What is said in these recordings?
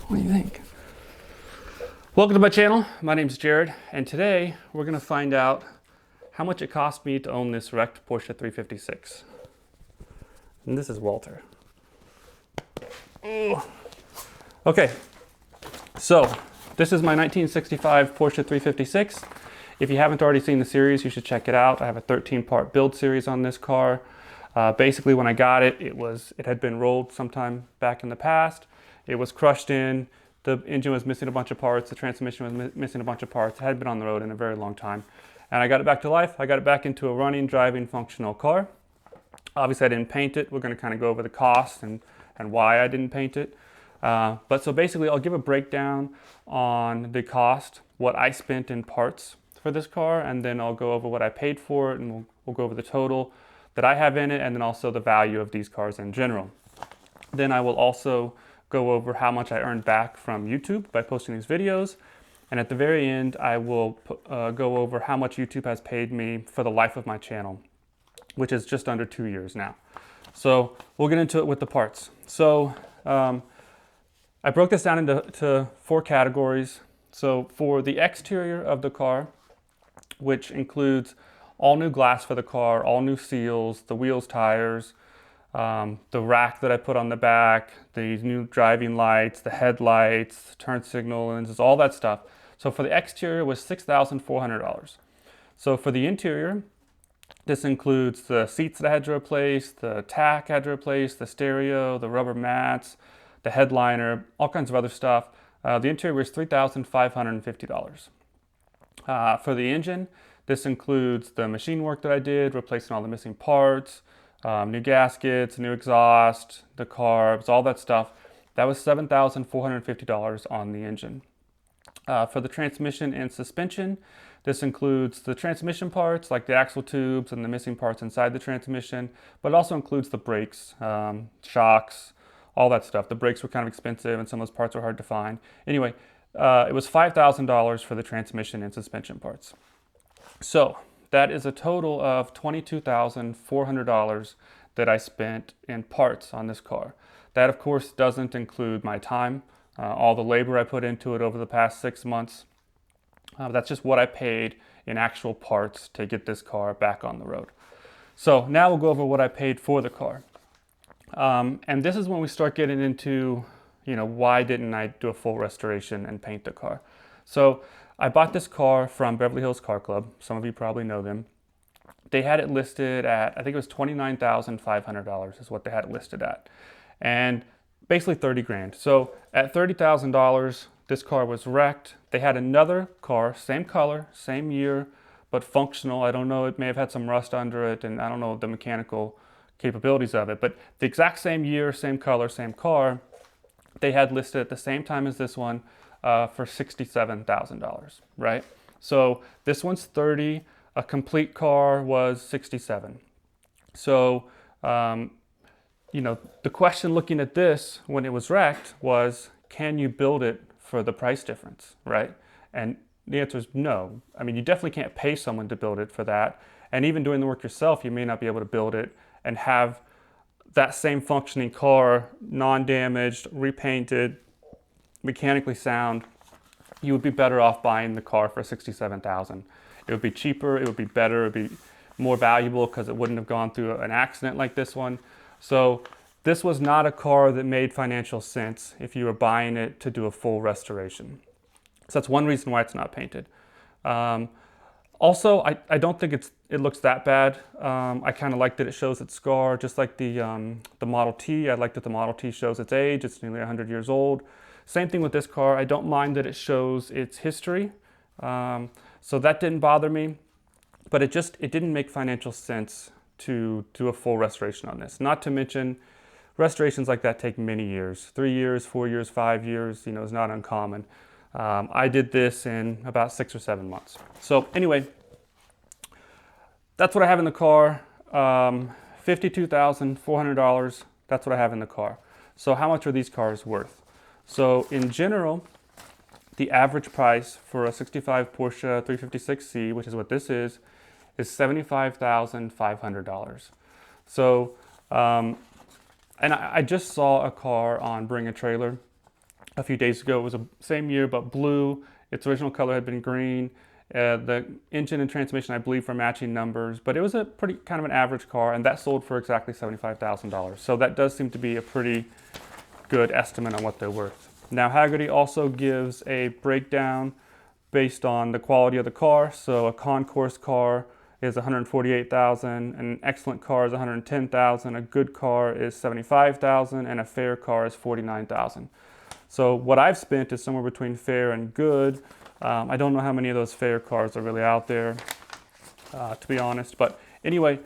What do you think? Welcome to my channel. My name's Jared, and today we're gonna find out how much it cost me to own this wrecked Porsche 356. And this is Walter. Ooh. Okay, so this is my 1965 Porsche 356. If you haven't already seen the series, you should check it out. I have a 13-part build series on this car. Basically, when I got it, it had been rolled sometime back in the past. It was crushed in. The engine was missing a bunch of parts. The transmission was missing a bunch of parts. It had been on the road in a very long time. And I got it back to life. I got it back into a running, driving, functional car. Obviously, I didn't paint it. We're going to kind of go over the cost and why I didn't paint it. But so basically, I'll give a breakdown on the cost, what I spent in parts for this car, and then I'll go over what I paid for it, and we'll go over the total that I have in it, and then also the value of these cars in general. Then I will also go over how much I earned back from YouTube by posting these videos. And at the very end, I will go over how much YouTube has paid me for the life of my channel, which is just under 2 years now. So we'll get into it with the parts. So I broke this down into 4 categories. So for the exterior of the car, which includes all new glass for the car, all new seals, the wheels, tires, the rack that I put on the back, the new driving lights, the headlights, turn signal lenses, all that stuff. So for the exterior was $6,400. So for the interior, this includes the seats that I had to replace, the tack I had to replace, the stereo, the rubber mats, the headliner, all kinds of other stuff. The interior was $3,550. For the engine, this includes the machine work that I did, replacing all the missing parts, new gaskets, new exhaust, the carbs, all that stuff. That was $7,450 on the engine. For the transmission and suspension, this includes the transmission parts like the axle tubes and the missing parts inside the transmission, but it also includes the brakes, shocks, all that stuff. The brakes were kind of expensive and some of those parts were hard to find. Anyway, it was $5,000 for the transmission and suspension parts. So that is a total of $22,400 that I spent in parts on this car. That of course doesn't include my time, all the labor I put into it over the past 6 months. That's just what I paid in actual parts to get this car back on the road. So now we'll go over what I paid for the car. And this is when we start getting into, why didn't I do a full restoration and paint the car? So I bought this car from Beverly Hills Car Club. Some of you probably know them. They had it listed at, I think it was $29,500 is what they had it listed at. And basically 30 grand. So at $30,000, this car was wrecked. They had another car, same color, same year, but functional. I don't know, it may have had some rust under it, and I don't know the mechanical capabilities of it, but the exact same year, same color, same car, they had listed at the same time as this one for $67,000, right? So this one's 30, a complete car was 67. So, the question looking at this when it was wrecked was, can you build it for the price difference, right? And the answer is no. I mean, you definitely can't pay someone to build it for that. And even doing the work yourself, you may not be able to build it and have that same functioning car, non-damaged, repainted, mechanically sound. You would be better off buying the car for $67,000. It would be cheaper, it would be better, it would be more valuable because it wouldn't have gone through an accident like this one. So this was not a car that made financial sense if you were buying it to do a full restoration. So that's one reason why it's not painted. Also, I don't think it looks that bad. I kind of like that it shows its scar, just like the Model T. I like that the Model T shows its age. It's nearly 100 years old. Same thing with this car. I don't mind that it shows its history. So that didn't bother me, but it didn't make financial sense to do a full restoration on this. Not to mention, restorations like that take many years. 3 years, 4 years, 5 years, is not uncommon. I did this in about 6 or 7 months. So anyway, that's what I have in the car. $52,400, that's what I have in the car. So how much are these cars worth? So in general, the average price for a 65 Porsche 356C, which is what this is $75,500. So, and I just saw a car on Bring a Trailer a few days ago. It was the same year, but blue. Its original color had been green. The engine and transmission, I believe, were matching numbers, but it was a pretty kind of an average car, and that sold for exactly $75,000. So that does seem to be a pretty good estimate on what they're worth. Now, Hagerty also gives a breakdown based on the quality of the car. So a concourse car is $148,000, an excellent car is $110,000, a good car is $75,000, and a fair car is $49,000. So what I've spent is somewhere between fair and good. I don't know how many of those fair cars are really out there, to be honest. But anyway,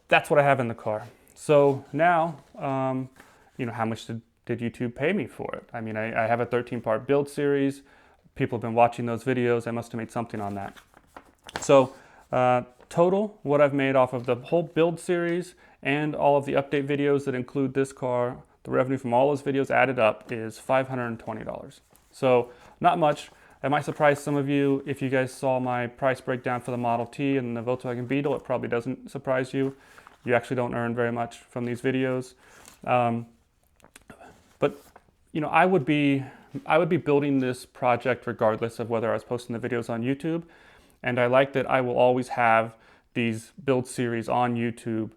that's what I have in the car. So now, how much did YouTube pay me for it? I mean, I have a 13-part build series. People have been watching those videos. I must have made something on that. So total, what I've made off of the whole build series and all of the update videos that include this car, the revenue from all those videos added up is $520. So not much. I might surprise some of you if you guys saw my price breakdown for the Model T and the Volkswagen Beetle. It probably doesn't surprise you. You actually don't earn very much from these videos. But I would be building this project regardless of whether I was posting the videos on YouTube. And I like that I will always have these build series on YouTube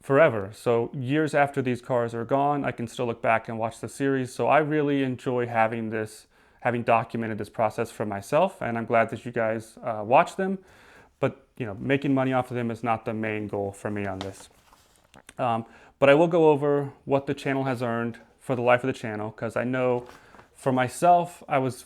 forever. So years after these cars are gone, I can still look back and watch the series. So I really enjoy having documented this process for myself, and I'm glad that you guys watch them. But making money off of them is not the main goal for me on this. But I will go over what the channel has earned for the life of the channel, because I know for myself, I wish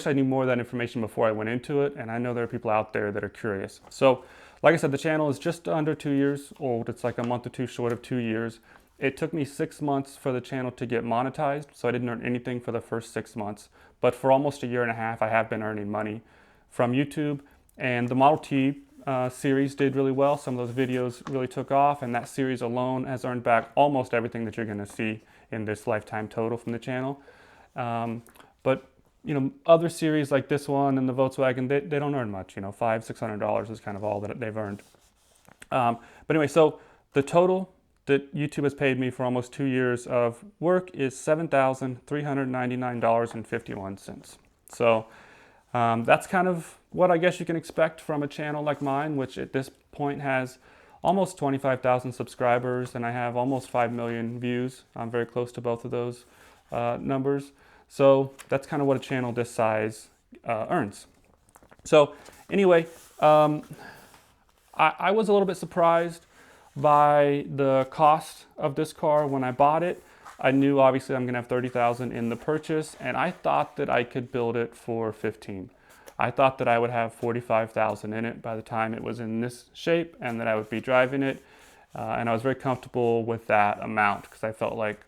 I knew more of that information before I went into it, and I know there are people out there that are curious. So, like I said, the channel is just under 2 years old. It's like a month or two short of 2 years. It took me 6 months for the channel to get monetized, so I didn't earn anything for the first 6 months. But for almost a year and a half, I have been earning money from YouTube. And the Model T series did really well. Some of those videos really took off, and that series alone has earned back almost everything that you're going to see in this lifetime total from the channel. But other series like this one and the Volkswagen, they don't earn much. $500-$600 is kind of all that they've earned. But anyway, so the total that YouTube has paid me for almost 2 years of work is $7,399.51. So that's kind of what I guess you can expect from a channel like mine, which at this point has almost 25,000 subscribers, and I have almost 5 million views. I'm very close to both of those numbers. So that's kind of what a channel this size earns. So anyway, I was a little bit surprised by the cost of this car when I bought it. I knew obviously I'm gonna have 30,000 in the purchase, and I thought that I could build it for 15. I thought that I would have 45,000 in it by the time it was in this shape, and that I would be driving it. And I was very comfortable with that amount, because I felt like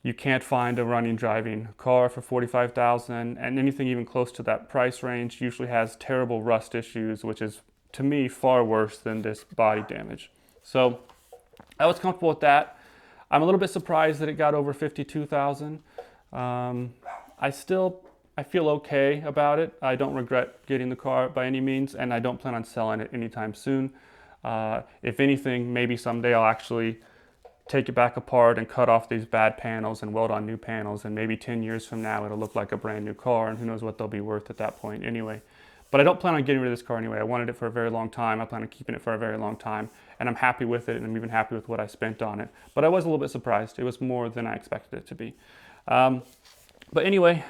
you can't find a running driving car for 45,000, and anything even close to that price range usually has terrible rust issues, which is to me far worse than this body damage. So I was comfortable with that. I'm a little bit surprised that it got over 52,000. I feel okay about it. I don't regret getting the car by any means, and I don't plan on selling it anytime soon. If anything, maybe someday I'll actually take it back apart and cut off these bad panels and weld on new panels, and maybe 10 years from now it'll look like a brand new car, and who knows what they'll be worth at that point anyway. But I don't plan on getting rid of this car anyway. I wanted it for a very long time. I plan on keeping it for a very long time, and I'm happy with it, and I'm even happy with what I spent on it. But I was a little bit surprised. It was more than I expected it to be. But anyway,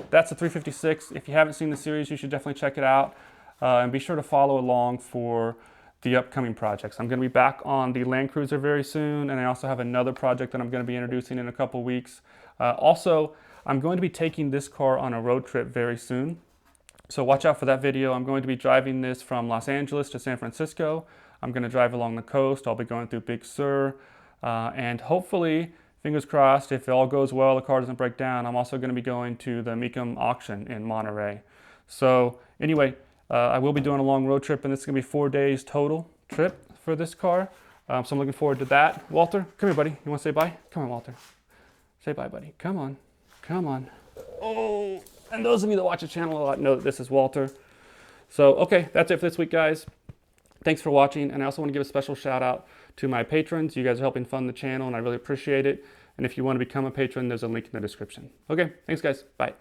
that's the 356. If you haven't seen the series, you should definitely check it out, and be sure to follow along for the upcoming projects. I'm going to be back on the Land Cruiser very soon, and I also have another project that I'm going to be introducing in a couple weeks. Also, I'm going to be taking this car on a road trip very soon, so watch out for that video. I'm going to be driving this from Los Angeles to San Francisco. I'm going to drive along the coast. I'll be going through Big Sur, and hopefully, fingers crossed, if it all goes well, the car doesn't break down, I'm also going to be going to the Mecum auction in Monterey. So anyway, I will be doing a long road trip, and this is going to be 4 days total trip for this car. So I'm looking forward to that. Walter, come here, buddy. You want to say bye? Come on, Walter. Say bye, buddy. Come on. Come on. Oh, and those of you that watch the channel a lot know that this is Walter. So, okay, that's it for this week, guys. Thanks for watching, and I also want to give a special shout out to my patrons. You guys are helping fund the channel, and I really appreciate it. And if you want to become a patron, there's a link in the description. Okay, thanks guys. Bye.